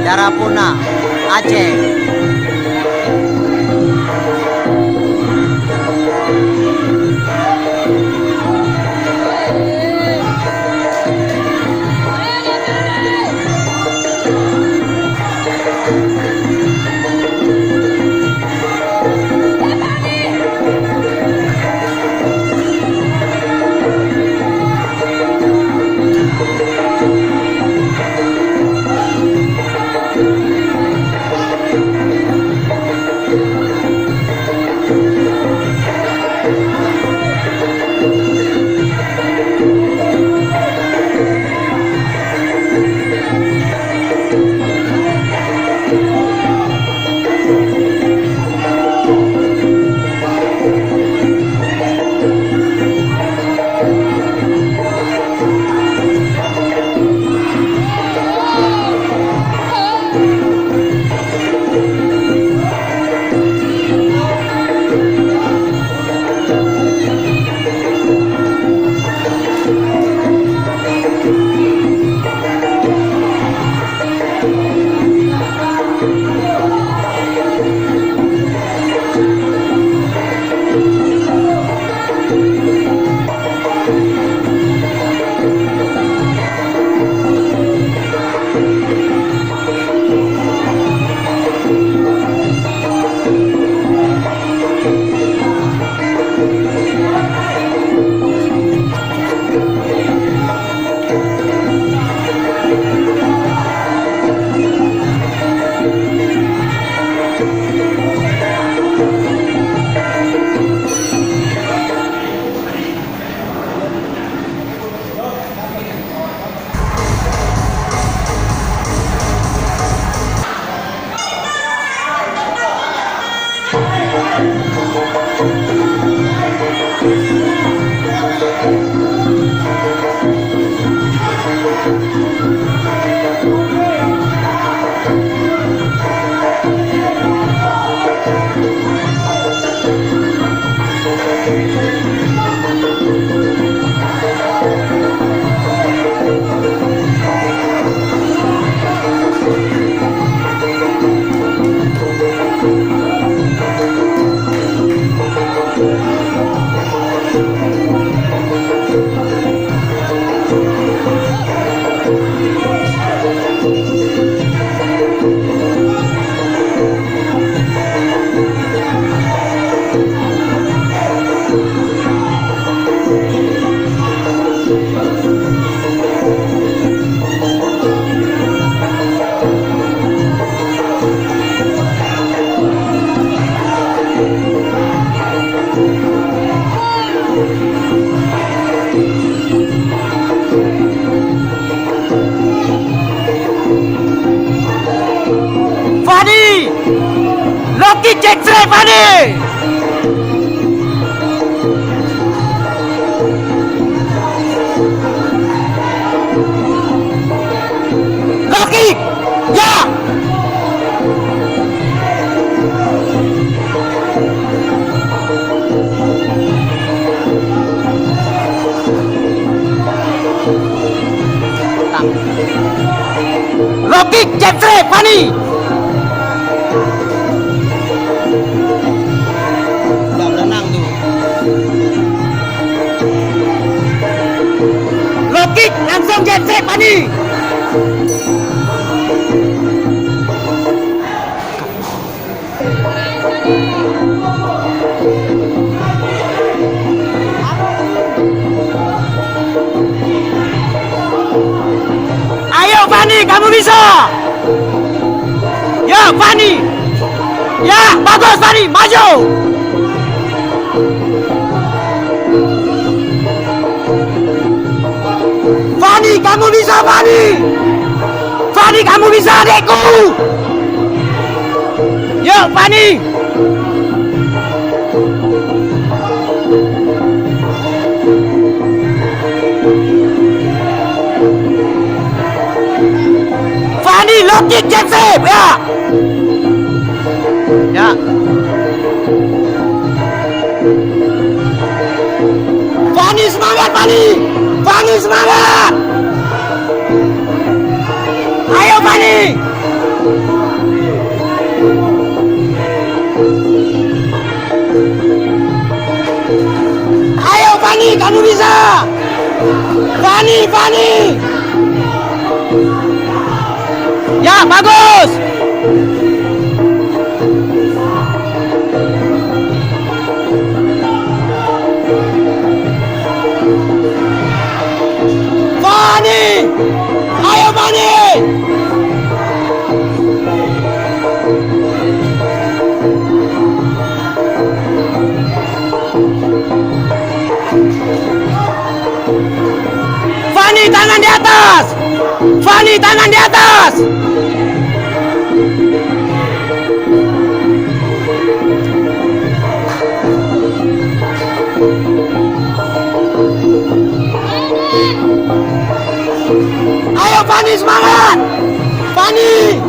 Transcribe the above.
Darapuna, Aceh. Loki Jeffrey Fani. Loki, ya. Loki Jeffrey Fani. Loki langsung Jeffrey Fani. Ayo Fani, kamu bisa. Ya Fani. Ya bagus Fani, maju. Fani, kamu bisa Fani. Fani, kamu bisa adekku. Yuk Fani. Fani, Loki Jeffrey, ya. Ya. Fani semangat Fani. Fani semangat. Ayo Fani. Ayo Fani, kamu bisa. Fani, Fani. Ya, bagus. Fani. Ayo Fani. Fani, tangan di atas. Fani, tangan di atas. Ayo Fani, semangat. Fani.